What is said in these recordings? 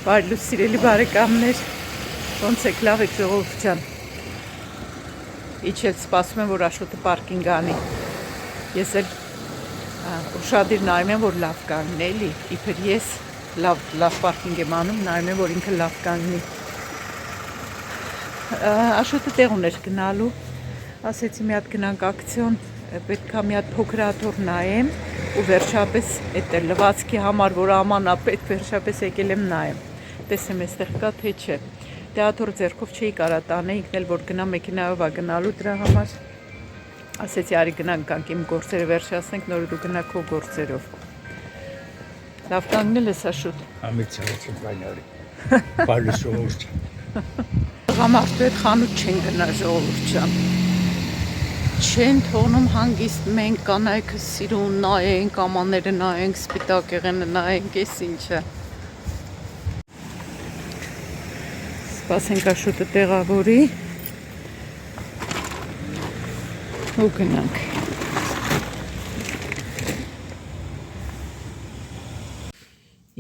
Բարլուս սիրելի բարեկամներ, ոնց եք, լավ եք ժողովուրդ ջան։ Իջել սպասում եմ, որ Աշոտը պարկինգ անի։ Ես էլ ուշադիր նայում եմ, որ լավ կանգնի, էլի։ Իբր ես լավ պարկինգ եմ անում, նայում եմ, որ ինքը լավ կանգնի։ Աշոտը տեղ ուներ գնալու, ասեցի մի հատ գնանք ակցիոն, պետք է մի հատ փոքր աթոռ նայեմ ու վերջապես այդ լվացքի համար, որ ամանապետ վերջապես եկել եմ նայեմ։ Տեսեմ այստեղ կա թե չէ։ Դե աթոռ ձեռքով չէի կարա տանել, ինքն էլ որ գնա մեքենայով ա գնալու դրա համար։ Ասեցի արի գնանք կանք իմ գործերը վերջացնենք, նոր դու գնա քո գործերով։ Լավ կանգնել ես Աշոտ։ Ամիջացի բանյարի։ Բարլուս ժողովուրդ։ Տղամարդու հետ խանութ չեն գնա ժողովուրդ ջան։ Չեն թողնում հանգիստ մենք կանայքը սիրուն նայենք, ամաները նայենք, սպիտակ եղենը նայենք, էս ինչը։ Սպասենք Աշոտը տեղավորի ու գնանք։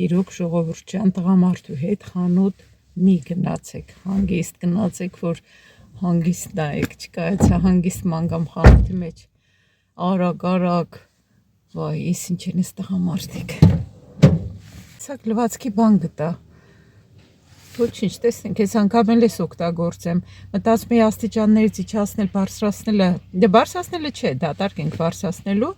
Իրոք ժողովուրդ ջան, տղամարդու հետ խանութ մի գնացեք, հանգիստ գնացեք, որ հանգիստ նայեք, չկայացա հանգիստ մանգամ խանութի մեջ, արագ, վայ, ես ինչ են ես տղամարդիկ։ Սակ լվացքի բան գտա, ոչինչ, տեսնենք, ես անգամ էլ ես օգտագործեմ, մտածում էի աստիճաններից իջացնել, բարձրացնելը, դե բարձրացնելը չէ, դատարկ ենք բարձրացնելու,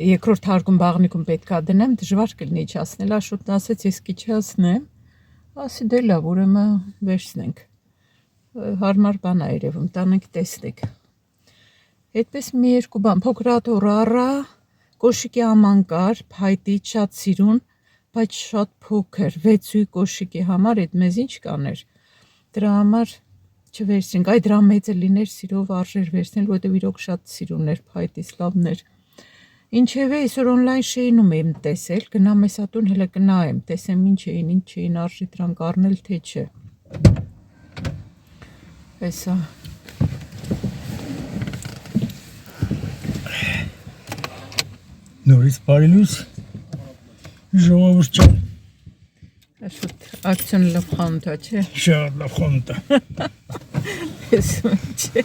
երկրորդ հարկում բաղնիկում պետք է դնեմ, դժվար կլինի իջացնել, Աշոտն ասեց, ես կիջացնեմ, ասի դե լավ, ուրեմն վերցնենք, հարմար բան է երևում, տանենք տեսնենք, այդպես մի երկու բան, փոքր աթոռ առա, կոշիկի աման կար, փայտից շատ սիրուն, բայց շատ փոքր, 6 կոշիկի համար այդ մեզ ինչ կաներ, դրա համար չվերցրինք, այ դրա մեծը լիներ սիրով արժեր վերցնել, որտեղ իրոք շատ սիրուն էր, փայտից լավներ, ինչևէ այսօր օնլայն շեյնում եմ տեսել, գնամ ես ատուն հələ կնայեմ, տեսեմ ինչ էին արժի դրանք առնել թե չէ, այսա, Նորից բարելուս, ժողովուրդ ջան։ Աշոտ, ակցիոն լավ խանութ է, չէ։ Շատ լավ խանութ է։ Տեսում չէ։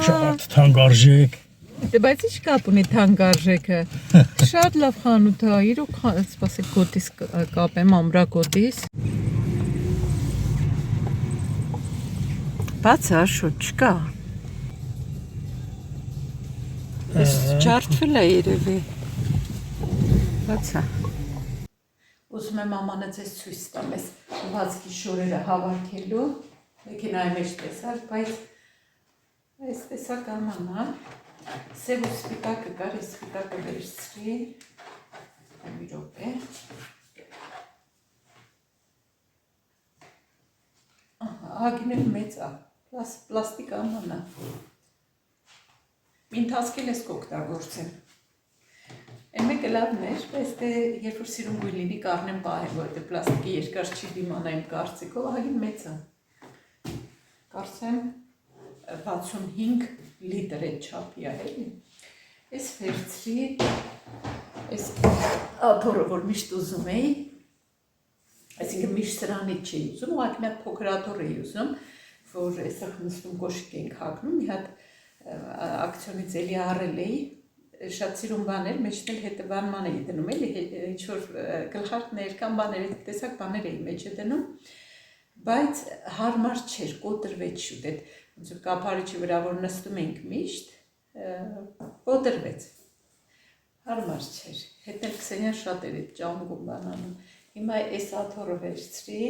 Շատ թանկ արժեք։ Դե բայց ինչ կապ ունի թանկ արժեքը։ Շատ լավ խանութ է, իրոք սպասեք գոտիս կապեմ, ամրագոտիս։ Բաց է Աշոտ, չկա։ Ես ջարդվել է երևի։ Բաց է։ Ուզում եմ ամանը ձեզ ցույց տամ, ես լվացքի շորերը հավաքելու, մեքենայի մեջ տեսար, բայց այսպես է կանանա, սև ու սպիտակը կար, ես սպիտակը վերցրի, մի րոպե, ահագին էլ մեծ է, պլաստիկ ամանա, մի ընթացքել ես կօգտագործեմ, Այն մեկը լավն էր, բայց դե երբ որ սիրուն գույն լինի կառնեմ պահեմ, որտեղ պլաստիկի երկար չի դիմանա իմ կարծիքով, ահագին մեծ է, կարծեմ 65 լիտր այդ չափի է, էլի, ես վերցրի, ես աթոռը, որ միշտ ուզում էի, այսինքն միշտ սրանից չէի ուզում, ուղղակի մի հատ փոքր աթոռ էի ուզում, որ այստեղ նստում կոշիկ ենք հագնում, մի հատ ակցիոնից էլի առել էի, շատ սիրուն բաներ, մեջն էլ հետը բանման էի դնում, էլի ինչ-որ գլխարկներ, կամ բաներ, տեսակ բաներ էի մեջ է դնում, բայց հարմար չէր, կոտրվեց շուտ, այդ ոնց որ կափարիչի վրա, որ նստում ենք միշտ, կոտրվեց, հարմար չէր, հետն էլ Քսենիան շատ էր այդ ճամգում բանանում, հիմա այս աթոռը վերցրի,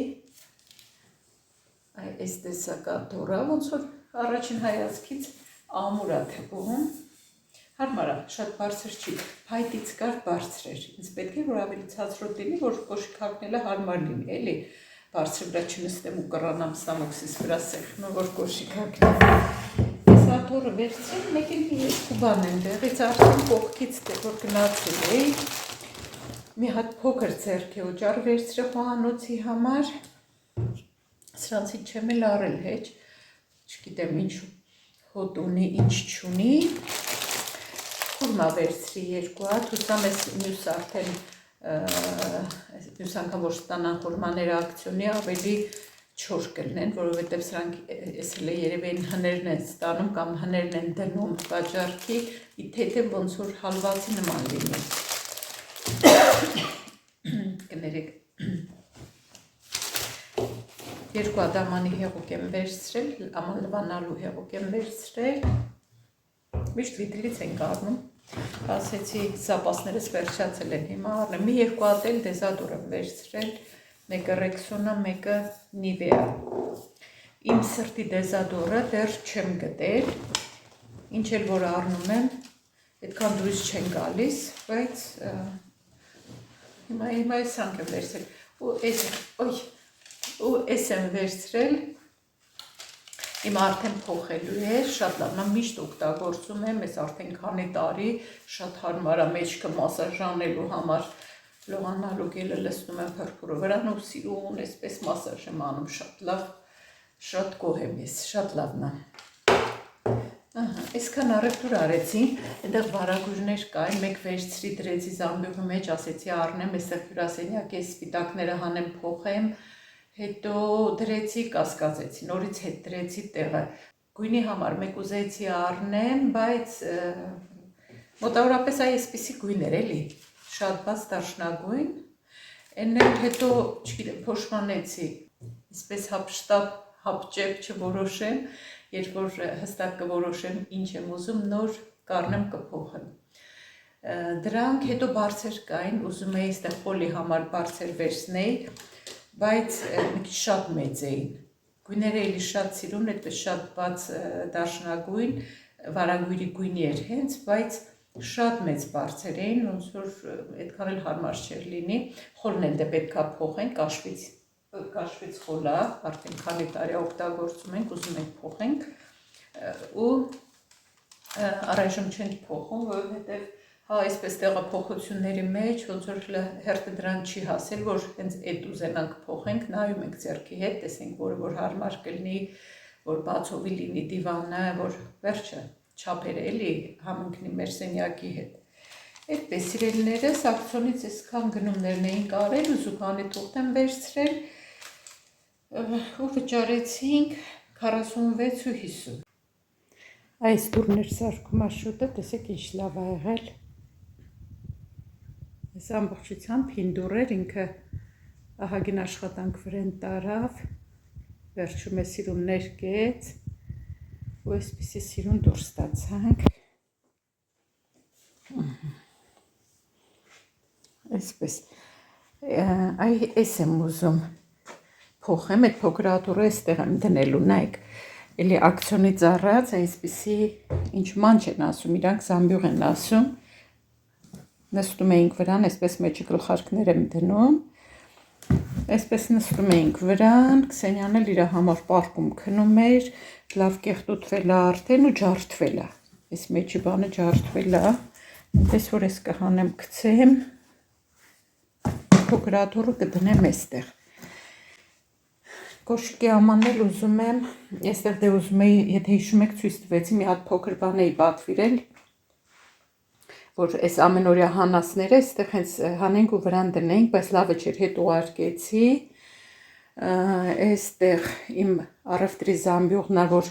այս տեսակ աթոռը, ոնց որ առաջին հայացքից ամուր է թվում, հարմար է, շատ բարձր չի, փայտից կար բարձր էր, ինձ պետք է, որ ավելի ցածրոտ լինի, որ կոշիկ հագնելը հարմար լինի, էլի, բարձր վրա չնստեմ ու կռանամ սամոքսիս վրա սեղմը, որ կոշիկ հագնեմ։ Ես աթոռը վերցրի, մեկ էլ մի երկու բան եմ դեղից, արդեն կողքից որ գնացել էի, մի հատ փոքր ձեռքի օճառ վերցրի խոհանոցի համար, սրանցից չեմ էլ առել հեչ, չգիտեմ ինչ հոտ ունի, ինչ չունի, Խուրմա վերցրի երկու հատ, հուսամ ես մյուս արդեն մյուս անգամ որ ստանան խորմաները ակցիոնի ավելի չոր կլինեն, որովհետև սրանք էս հենց երևի հներն են ստանում կամ հներն են դնում վաճառքի, իթեթե ոնց որ հալվացի նման լինի։ Կներեք։ Երկու ադամանի հեղուկ եմ վերցրել, ամանլվանալու հեղուկ եմ վերցրել, միշտ վիդլից ենք առնում, ասեցի սապասներս վերջացել են, հիմա առնեմ, մի երկու հատ էլ դեզադոր եմ վերցրել, մեկը Rexona, մեկը Nivea, իմ սրտի դեզադորը դեռ չեմ գտել, ինչ էլ որ առնում եմ, այդքան դուրս չեն գալիս, բայց հիմա սրանք եմ վերցրել, ու ես եմ վերցրել, իմ արդեն փոխելու է, շատ լավ, նա միշտ օգտագործում եմ, ես արդեն քանի տարի, շատ հարմար է մեջքը մասաժանելու համար, լողանալու գելը լցնում եմ փրփուրը վրան ու սիրուն, այսպես մասաժ եմ անում, շատ լավ, շատ գոհ եմ ես, շատ լավն է։ Այսքան առևտուր արեցի, այնտեղ վարագույրներ կային, մեկ վերցրի դրեցի զամբյուղի մեջ, ասեցի առնեմ, այստեղ հյուրասենյակ է, սպիտակները հանեմ, փոխեմ, հետո դրեցի, կասկածեցի, նորից հետ դրեցի տեղը, գույնի համար մեկ ուզեցի առնեմ, բայց մոտավորապես այսպիսի գույներ էլի, շատ բաց դաշնագույն, են էլ հետո, չգիտեմ, փոշմանեցի, իսպես հապշտապ, հապճեպ չորոշեմ, երբ որ հստակ կորոշեմ ինչ եմ ուզում, նոր կառնեմ կփոխեմ։ Դրանք հետո բարձր կային, ուզում էի այստեղ պոլի համար բարձր վերցնեի, բայց մի քիչ շատ մեծ էին։ Գույները էլի շատ սիրուն, այդպես շատ բաց դաշնագույն, վարագույրի գույնի էր հենց, բայց շատ մեծ բարձր էին, ոնց որ այդքան էլ հարմար չէր լինի, խոլն էլ դե պետքա փոխենք, կաշվից խոլ է, արդեն քանի տարի օգտագործում ենք, ուզում ենք փոխենք ու առայժմ չենք փոխում, որովհետև հա այսպես տեղափոխությունների մեջ ոնց որ հերթը դրան չի հասել, որ հենց այդ ուզենանք փոխենք, նայում ենք ձեռքի հետ, տեսենք որ հարմար կլինի, որ բացովի լինի դիվանը, որ վերջը չափերը էլի համընկնի մեր սենյակի հետ։ Այդպես սիրելիներս ակցիոնից այսքան գնումներն էին կարել ու զուգանի թուղթ եմ վերցրել ու վճարեցինք 46.50։ Այս տուրներ սարքում աշոտը, տեսեք ինչ լավ է եղել։ Այս ամբողջությամբ հին դուռեր ինքը ահագին աշխատանք վրան տարավ, վերջում է սիրուն ներկեց ու այսպիսի սիրուն դուռ ստացանք։ Այսպես, այս եմ ուզում փոխեմ, այդ փոքրատուրը այստեղ եմ դնելու, նայեք, էլի ակցիոնից առած, այսպիսի ինչ մանչ են ասում, իրանք զամբյուղ են ասում, նստում էինք վրան, այսպես մեջը գլխարկներ եմ դնում, այսպես նստում էինք վրան, Քսենյան էլ իր համար պարկում քնում էր, լավ կեղտուտվել է արդեն ու ջարդվել է, այս մեջի բանը ջարդվել է, այնպես որ ես կհանեմ գցեմ, փոքրատուրը կդնեմ այստեղ։ Կոշիկի ամանել ուզում եմ, այստեղ դե ուզում էի, եթե հիշում եք ցույց տվեցի, մի հատ փոքր բան էի պատվիրել, որ այս ամենօրյա հանածները այստեղ հենց հանենք ու վրան դնենք, բայց լավը չէր, հետ ուղարկեցի, այստեղ իմ առևտրի զամբյուղն է, որ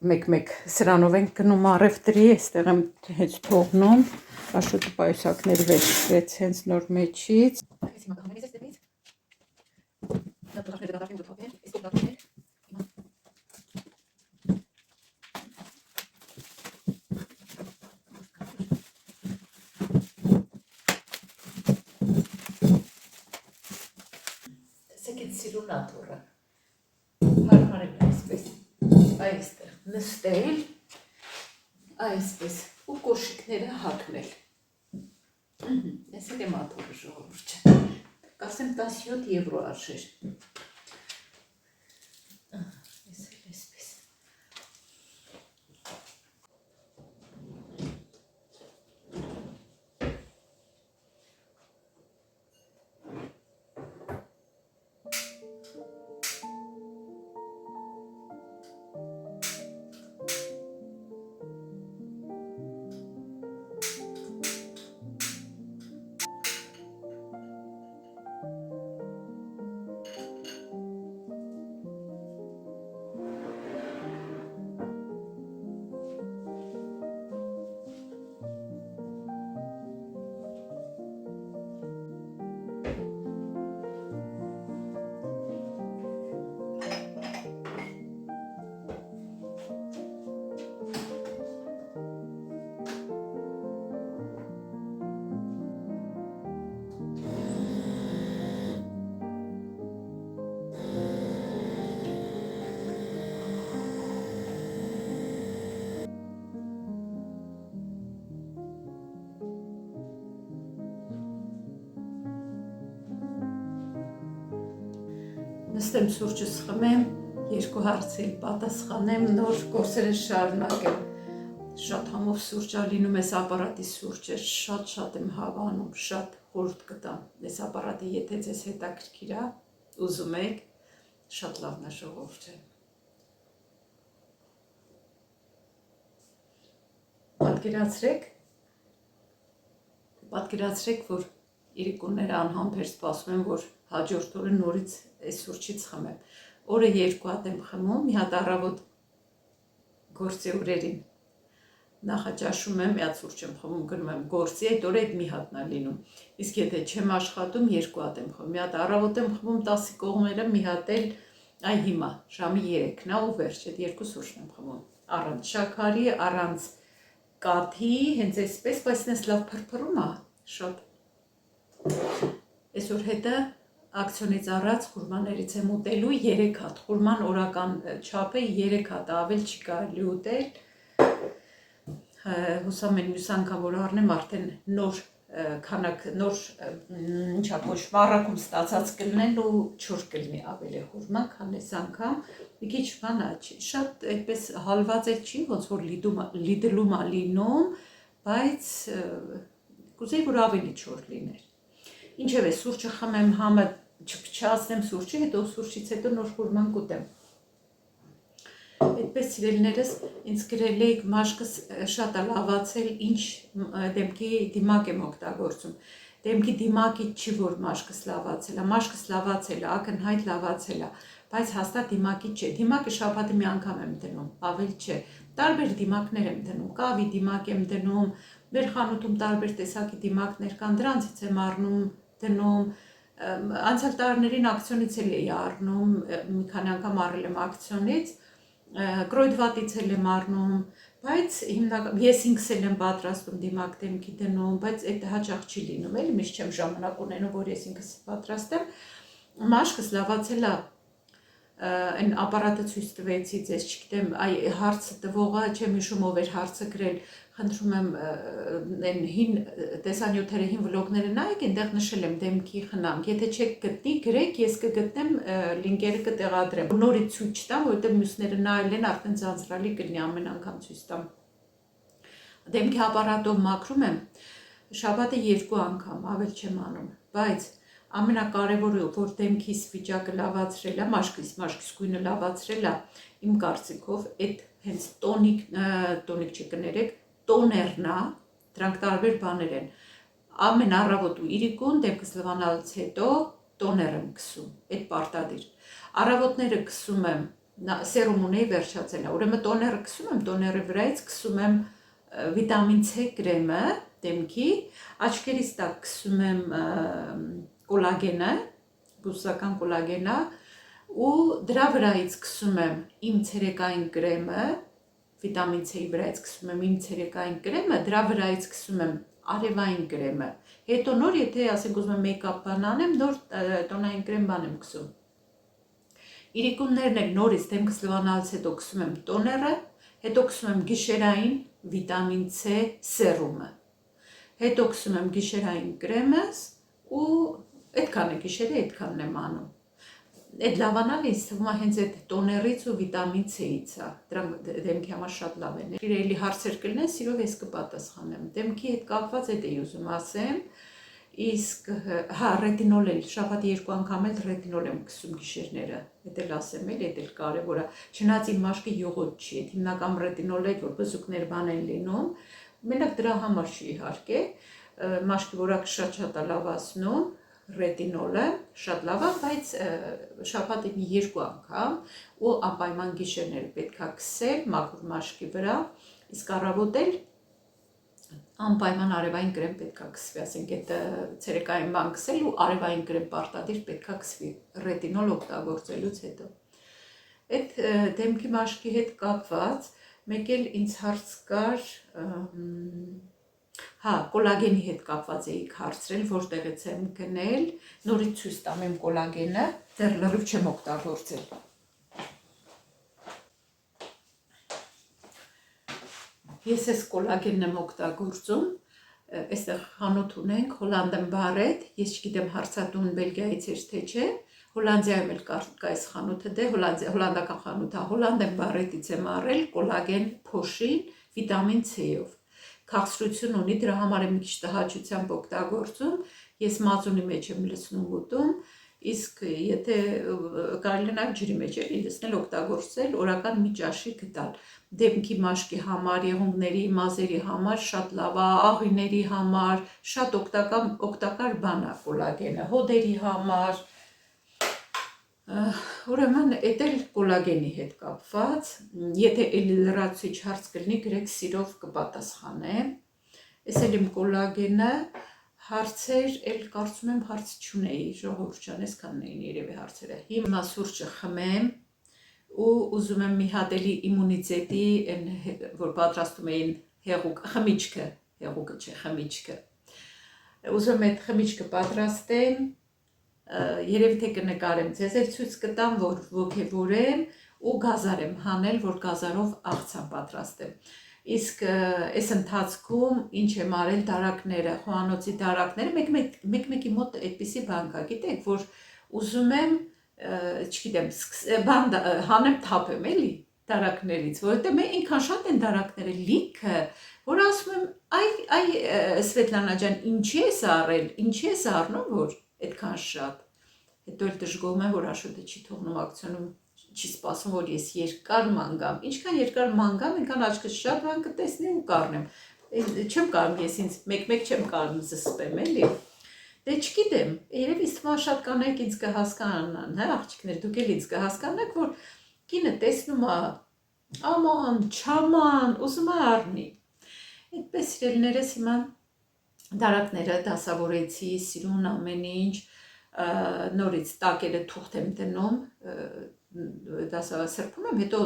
մեկ-մեկ սրանով ենք գնում առևտրի, այստեղ եմ հենց թողնում, աշոտը պայուսակներ վերցրեց հենց նոր մեջից։ Տեսեք այդ սիրուն աթոռը, հարմարել այսպես, այստեղ նստել, այսպես ու կոշիկները հագնել։ Տեսեք եմ աթոռը ժողովուրդը, կասեմ 17 եվրո արժեր։ Այսպես։ նստեմ սուրճս խմեմ, երկու հարցի պատասխանեմ, նոր գործերը շարունակեմ։ Շատ համով սուրճ ալինում ես ապարատի սուրճը, շատ եմ հավանում, շատ խորհուրդ կտամ։ Այս ապարատը եթե ձեզ հետաքրքիր է, ուզում եք, շատ լավն է ժողովուրդ։ Պատկերացրեք, որ իրիկունները անհամբեր սպասում են, որ հաջորդ օրը նորից այս սուրճից խմեմ։ Օրը 2 հատ եմ խմում, մի հատ առավոտ գործի օրերին նախաճաշում եմ, մի հատ սուրճ եմ խմում, գնում եմ գործի, այդ օրը այդ մի հատն է լինում։ Իսկ եթե չեմ աշխատում, 2 հատ եմ խմում, մի հատ առավոտ եմ խմում 10-ի կողմերը, մի հատ էլ այ հիմա ժամի 3-ն է ու վերջ, այդ 2 սուրճն եմ խմում։ Առանց շաքարի, առանց կաթի, հենց այսպես, բայց նես լավ փրփրում է, շատ։ Այսօր հետը ակցիոնից առած խուրմաներից եմ ուտելու 3 հատ, խուրման օրական չափը 3 հատ, ավել չի կարելի ուտել։ Հուսամ եմ մյուս անգամ որ առնեմ արդեն նոր քանակ, նոր ինչա կոչվում, առաքում ստացած կլինեն ու չոր կլինի ավելի խուրման, քան այս անգամ։ Մի քիչ բան է, շատ այդպես հալված էլ չի, ոնց որ լիդլում է լինում, բայց կուզեի որ ավելի չոր լիներ։ Ինչևէ, սուրճը խմեմ, համը չփչացնեմ սուրճի, հետո սուրճից հետո նոր խուրման կուտեմ։ Այդպես սիրելիներս, ինձ գրել եք մաշկս շատ է լավացել, ինչ դեմքի դիմակ եմ օգտագործում։ Դեմքի դիմակից չի որ մաշկս լավացել է, մաշկս լավացել է, ակնհայտ լավացել է, բայց հաստատ դիմակից չէ։ Դիմակը շաբաթը մի անգամ եմ դնում, ավելի չէ։ Տարբեր դիմակներ եմ դնում, կավի դիմակ եմ դնում, մեր խանութում տարբեր տեսակի դիմակներ կան, դրանցից եմ առնում, դնում։ Անցյալ տարիներին ակցիոնից էլ էի առնում, մի քանի անգամ առել եմ ակցիոնից, կրոյդվատից էլ եմ առնում, բայց ես ինքս էլ եմ պատրաստում դիմակ դեմքի դնում, բայց այդ հաճախ չի լինում, էլի միշտ չեմ ժամանակ ունենում, որ ես ինքս պատրաստեմ։ Մաշկս լավացել է, այն ապարատը ցույց տվեցի ձեզ, չգիտեմ, այ հարցը տվողը, չեմ հիշում ով էր հարցը գրել, խնդրում եմ այն հին տեսանյութերը, հին վլոգները նայեք, այնտեղ նշել եմ դեմքի խնամք, եթե չեք գտնի, գրեք, ես կգտնեմ, լինկերը կտեղադրեմ։ Նորից ցույց չտամ, որովհետև մյուսները նայել են, արդեն ձանձրալի կլինի ամեն անգամ ցույց տամ։ Դեմքի ապարատով մաքրում եմ, շաբաթը 2 անգամ, ավել չեմ անում, բայց ամենակարևորը, որ դեմքիս վիճակը լավացրել է, մաշկիս գույնը լավացրել է, իմ կարծիքով, այդ հենց տոնիկ չկներեք, տոներն է, դրանք տարբեր բաներ են։ Ամեն առավոտ ու իրիկուն դեմքս լվանալուց հետո տոներ եմ քսում, այդ պարտադիր։ Առավոտները քսում եմ, սերում ունեի վերջացել է, ուրեմն տոները քսում եմ, տոների վրայից քսում եմ վիտամին C կրեմը դեմքի, աչքերիս տակ քսում եմ կոլագենը, բուսական կոլագենը ու դրա վրայից քսում եմ իմ ցերեկային կրեմը, վիտամին C-ի վրայից քսում եմ իմ ցերեկային կրեմը, դրա վրայից քսում եմ արևային կրեմը, հետո նոր եթե ասենք ուզում եմ մեյքափ բան անեմ, նոր տոնային կրեմ բան եմ քսում։ Իրիկուններն էլ նորից դեմքս լվանալուց հետո քսում եմ տոները, հետո քսում եմ գիշերային վիտամին C սերումը, հետո քսում եմ գիշերային կրեմս ու այդքան է գիշերը, այդքանն եմ անում։ Այդ լավանալը ինձ թվում է հենց այդ տոներից ու վիտամին C-ից է, դրանք դեմքի համար շատ լավ են։ Իրելի հարցեր կլինեն, սիրով ես կպատասխանեմ։ Դեմքի հետ կապված այդ էի ուզում ասեմ, իսկ հա ռետինոլ էլ շաբաթ 2 անգամ էլ ռետինոլ եմ քսում գիշերները, այդ էլ ասեմ էլ, այդ էլ կարևոր է։ Չնայած իմ մաշկը յուղոտ չի, այդ հիմնական ռետինոլը այդ որ բզուկներ բան են լինում, մենակ դրա համար չի իհարկե, մաշկի որակը շատ է լավացնում, ռետինոլը շատ լավ է, բայց շաբաթը 2 անգամ ու անպայման գիշերները պետք է քսել մաքուր մաշկի վրա, իսկ առավոտ էլ անպայման արևային կրեմ պետք է քսվի, ասենք այդ ցերեկային բան քսել ու արևային կրեմ պարտադիր պետք է քսվի ռետինոլ օգտագործելուց հետո։ Այդ դեմքի մաշկի հետ կապված մեկ էլ ինձ հարց կար, հա, կոլագենի հետ կապված էիք հարցրել, որտեղից եմ գնել, նորից ցույց տամ իմ կոլագենը, դեռ լրիվ չեմ օգտագործել։ Ես այս կոլագենն եմ օգտագործում, այստեղ խանութ ունենք, Հոլանդեն Բարետ, ես չգիտեմ հարցատուն Բելգիայից էր թե չէ, Հոլանդիայում էլ կա այս խանութը, դե հոլանդական խանութ է, հոլանդեն բարետից եմ առել կոլագեն փոշին վիտամին C-ով։ Քաղցրություն ունի, դրա համար եմ մի քիչ տհաճությամբ օգտագործում, ես մածունի մեջ եմ լցնում ուտում, իսկ եթե կարելի է նաև ջրի մեջ էլի լցնել օգտագործել, օրական մի ճաշի գտալ։ Դեմքի մաշկի համար, եղունգների, մազերի համար շատ լավ է, աղիների համար, շատ օգտակար բան է կոլագենը, հոդերի համար։ Ուրեմն էդ էլ կոլագենի հետ կապված, եթե էլի լրացուցիչ հարց կլինի, գրեք սիրով կպատասխանեմ։ Էս էլ իմ կոլագենը, հարցեր, էլ կարծում եմ հարց չունեի, ժողովուրդ ջան, այսքանն էին երևի հարցերը։ Հիմա սուրճը խմեմ ու ուզում եմ մի հատ էլի իմունիտետի, որ պատրաստում էին հեղուկ, խմիչքը, հեղուկը չէ, խմիչքը։ Ուզում եմ այդ խմիչքը պատրաստեմ, երևի թե կնկարեմ, ձեզ էլ ցույց կտամ, որ ոգևորեմ ու գազար եմ հանել, որ գազարով աղցան պատրաստեմ։ Իսկ այս ընթացքում ինչ եմ արել դարակները, խոհանոցի դարակները, մեկ-մեկի մոտ այդպիսի բան կա, գիտեք, որ ուզում եմ, չգիտեմ, հանեմ թափեմ էլի դարակներից, որովհետև մենք ինքան շատ են դարակները լիքը, որ ասում եմ, այ Սվետլանա ջան, ինչի ես առել, ինչի ես առնում, որ այդքան շատ։ Հետո էլ դժգոհում եմ, որ Աշոտը չի թողնում ակցիոնում, չի սպասում, որ ես երկար ման գամ։ Ինչքան երկար ման գամ, այնքան աչքս շատ բան կտեսնի ու կառնեմ։ Չեմ կարող ես ինձ մեկ-մեկ չեմ կարող զսպեմ, էլի։ Դե չգիտեմ, երևի ստվա շատ կանայք ինձ կհասկանան, հա, աղջիկներ, դուք էլ ինձ կհասկանաք, որ կինը տեսնում է, աման, չաման, ուզում է առնի։ Այդպես սիրելիներս հիմա դարակները դասավորեցի, սիրուն ամեն ինչ, նորից տակերը թուղթ եմ դնում, սրբում եմ, հետո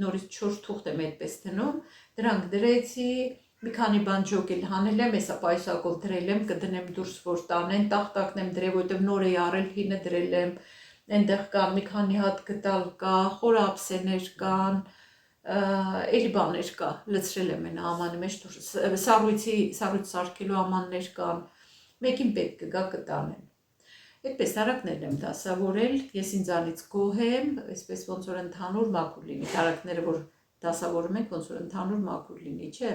նորից 4 թուղթ եմ այդպես դնում, դրանք դրեցի, մի քանի բան ջոկել հանել եմ, հեսա պայուսակով դրել եմ, կդնեմ դուրս, որ տանեն, տախտակն եմ դրել, որովհետև նոր էի առել, հինը դրել եմ, այնտեղ կան մի քանի հատ գտալ կա, խորափսեներ կան, էլի բաներ կա, լցրել եմ այն ամանի մեջ, սառույցի սարքելու ամաններ կան, մեկին պետք կգա կտանեն։ Այդպես դարակներն եմ դասավորել, ես ինձանից գոհ եմ, այսպես ոնց որ ընդհանուր մաքուր լինի, դարակները որ դասավորում ենք, ոնց որ ընդհանուր մաքուր լինի, չէ։